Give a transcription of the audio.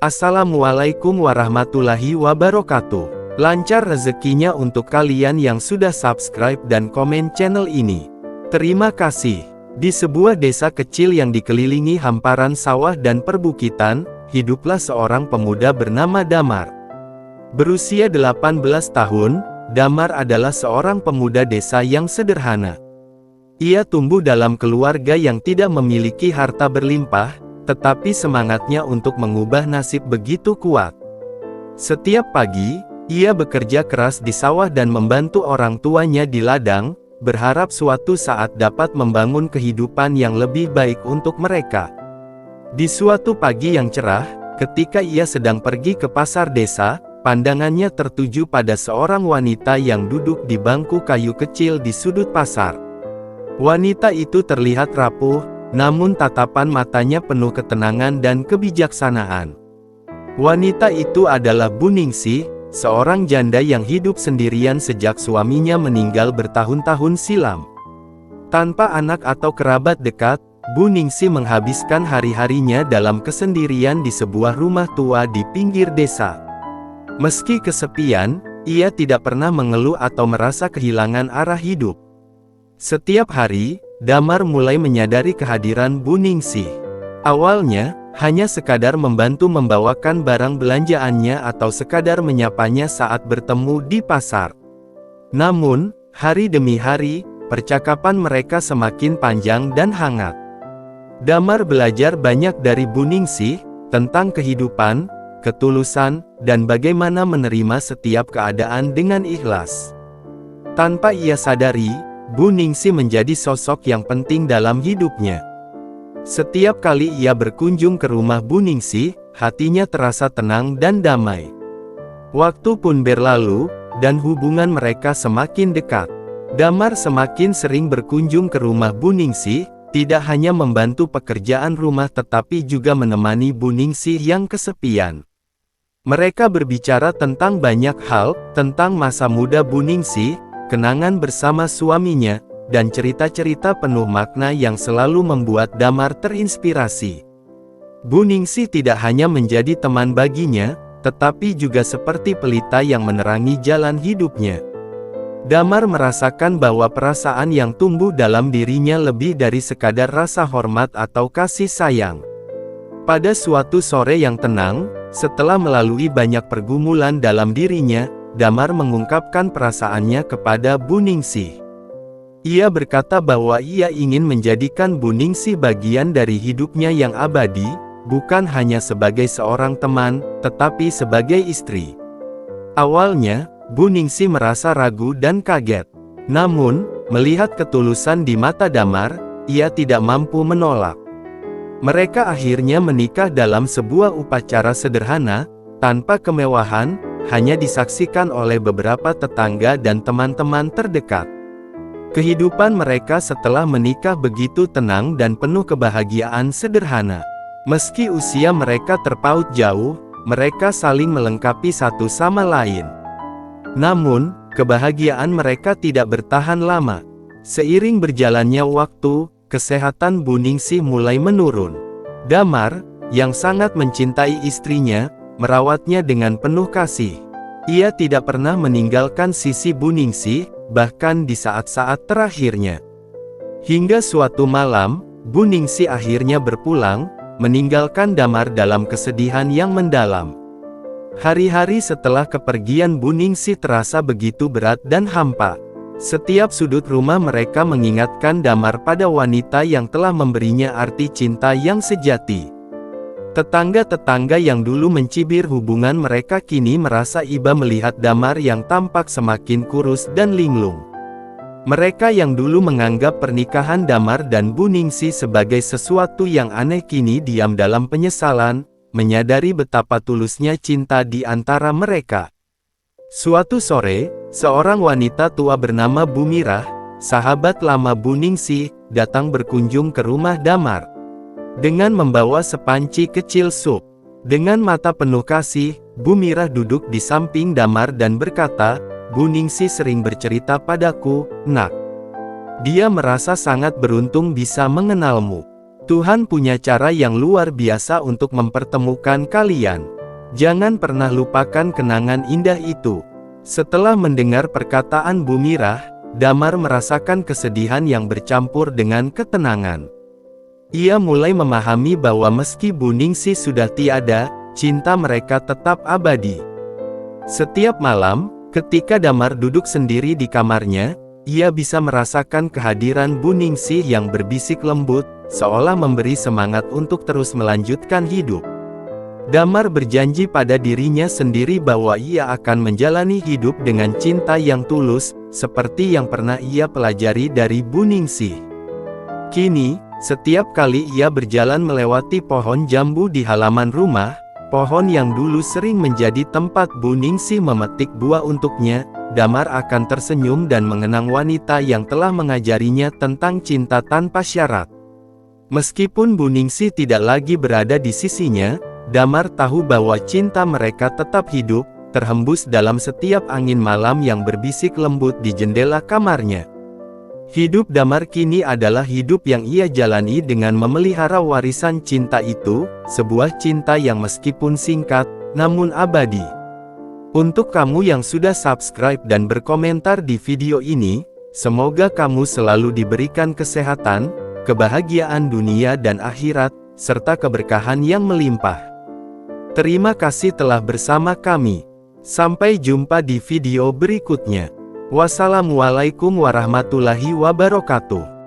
Assalamualaikum warahmatullahi wabarakatuh. Lancar rezekinya untuk kalian yang sudah subscribe dan komen channel ini. Terima kasih. Di sebuah desa kecil yang dikelilingi hamparan sawah dan perbukitan, hiduplah seorang pemuda bernama Damar. Berusia 18 tahun, Damar adalah seorang pemuda desa yang sederhana. Ia tumbuh dalam keluarga yang tidak memiliki harta berlimpah, tetapi semangatnya untuk mengubah nasib begitu kuat. Setiap pagi, ia bekerja keras di sawah dan membantu orang tuanya di ladang, berharap suatu saat dapat membangun kehidupan yang lebih baik untuk mereka. Di suatu pagi yang cerah, ketika ia sedang pergi ke pasar desa, pandangannya tertuju pada seorang wanita yang duduk di bangku kayu kecil di sudut pasar. Wanita itu terlihat rapuh, namun tatapan matanya penuh ketenangan dan kebijaksanaan. Wanita itu adalah Bu Ningsih, seorang janda yang hidup sendirian sejak suaminya meninggal bertahun-tahun silam. Tanpa anak atau kerabat dekat, Bu Ningsih menghabiskan hari-harinya dalam kesendirian di sebuah rumah tua di pinggir desa. Meski kesepian, ia tidak pernah mengeluh atau merasa kehilangan arah hidup. Setiap hari, Damar mulai menyadari kehadiran Bu Ningsih. Awalnya, hanya sekadar membantu membawakan barang belanjaannya atau sekadar menyapanya saat bertemu di pasar. Namun, hari demi hari, percakapan mereka semakin panjang dan hangat. Damar belajar banyak dari Bu Ningsih, tentang kehidupan, ketulusan, dan bagaimana menerima setiap keadaan dengan ikhlas. Tanpa ia sadari, Bu Ningsih menjadi sosok yang penting dalam hidupnya. Setiap kali ia berkunjung ke rumah Bu Ningsih, hatinya terasa tenang dan damai. Waktu pun berlalu, dan hubungan mereka semakin dekat. Damar semakin sering berkunjung ke rumah Bu Ningsih, tidak hanya membantu pekerjaan rumah tetapi juga menemani Bu Ningsih yang kesepian. Mereka berbicara tentang banyak hal, tentang masa muda Bu Ningsih, kenangan bersama suaminya, dan cerita-cerita penuh makna yang selalu membuat Damar terinspirasi. Bu Ningsih tidak hanya menjadi teman baginya, tetapi juga seperti pelita yang menerangi jalan hidupnya. Damar merasakan bahwa perasaan yang tumbuh dalam dirinya lebih dari sekadar rasa hormat atau kasih sayang. Pada suatu sore yang tenang, setelah melalui banyak pergumulan dalam dirinya, Damar mengungkapkan perasaannya kepada Bu Ningsih. Ia berkata bahwa ia ingin menjadikan Bu Ningsih bagian dari hidupnya yang abadi, bukan hanya sebagai seorang teman, tetapi sebagai istri. Awalnya, Bu Ningsih merasa ragu dan kaget. Namun, melihat ketulusan di mata Damar, ia tidak mampu menolak. Mereka akhirnya menikah dalam sebuah upacara sederhana, tanpa kemewahan, hanya disaksikan oleh beberapa tetangga dan teman-teman terdekat. Kehidupan mereka setelah menikah begitu tenang dan penuh kebahagiaan sederhana. Meski usia mereka terpaut jauh, mereka saling melengkapi satu sama lain. Namun, kebahagiaan mereka tidak bertahan lama. Seiring berjalannya waktu, kesehatan Bu Ningsih mulai menurun. Damar, yang sangat mencintai istrinya, merawatnya dengan penuh kasih. Ia tidak pernah meninggalkan sisi Bu Ningsih, bahkan di saat-saat terakhirnya. Hingga suatu malam, Bu Ningsih akhirnya berpulang, meninggalkan Damar dalam kesedihan yang mendalam. Hari-hari setelah kepergian Bu Ningsih terasa begitu berat dan hampa. Setiap sudut rumah mereka mengingatkan Damar pada wanita yang telah memberinya arti cinta yang sejati. Tetangga-tetangga yang dulu mencibir hubungan mereka kini merasa iba melihat Damar yang tampak semakin kurus dan linglung. Mereka yang dulu menganggap pernikahan Damar dan Bu Ningsih sebagai sesuatu yang aneh kini diam dalam penyesalan, menyadari betapa tulusnya cinta di antara mereka. Suatu sore, seorang wanita tua bernama Bu Mirah, sahabat lama Bu Ningsih, datang berkunjung ke rumah Damar. Dengan membawa sepanci kecil sup. Dengan mata penuh kasih, Bu Mirah duduk di samping Damar dan berkata, "Bu Ningsih sering bercerita padaku, Nak. Dia merasa sangat beruntung bisa mengenalmu. Tuhan punya cara yang luar biasa untuk mempertemukan kalian. Jangan pernah lupakan kenangan indah itu. Setelah mendengar perkataan Bu Mirah, Damar merasakan kesedihan yang bercampur dengan ketenangan. Ia mulai memahami bahwa meski Bu Ningsih sudah tiada, cinta mereka tetap abadi. Setiap malam, ketika Damar duduk sendiri di kamarnya, ia bisa merasakan kehadiran Bu Ningsih yang berbisik lembut, seolah memberi semangat untuk terus melanjutkan hidup. Damar berjanji pada dirinya sendiri bahwa ia akan menjalani hidup dengan cinta yang tulus, seperti yang pernah ia pelajari dari Bu Ningsih. Kini, setiap kali ia berjalan melewati pohon jambu di halaman rumah, pohon yang dulu sering menjadi tempat Bu Ningsih memetik buah untuknya, Damar akan tersenyum dan mengenang wanita yang telah mengajarinya tentang cinta tanpa syarat. Meskipun Bu Ningsih tidak lagi berada di sisinya, Damar tahu bahwa cinta mereka tetap hidup, terhembus dalam setiap angin malam yang berbisik lembut di jendela kamarnya. Hidup Damar kini adalah hidup yang ia jalani dengan memelihara warisan cinta itu, sebuah cinta yang meskipun singkat, namun abadi. Untuk kamu yang sudah subscribe dan berkomentar di video ini, semoga kamu selalu diberikan kesehatan, kebahagiaan dunia dan akhirat, serta keberkahan yang melimpah. Terima kasih telah bersama kami. Sampai jumpa di video berikutnya. Wassalamualaikum warahmatullahi wabarakatuh.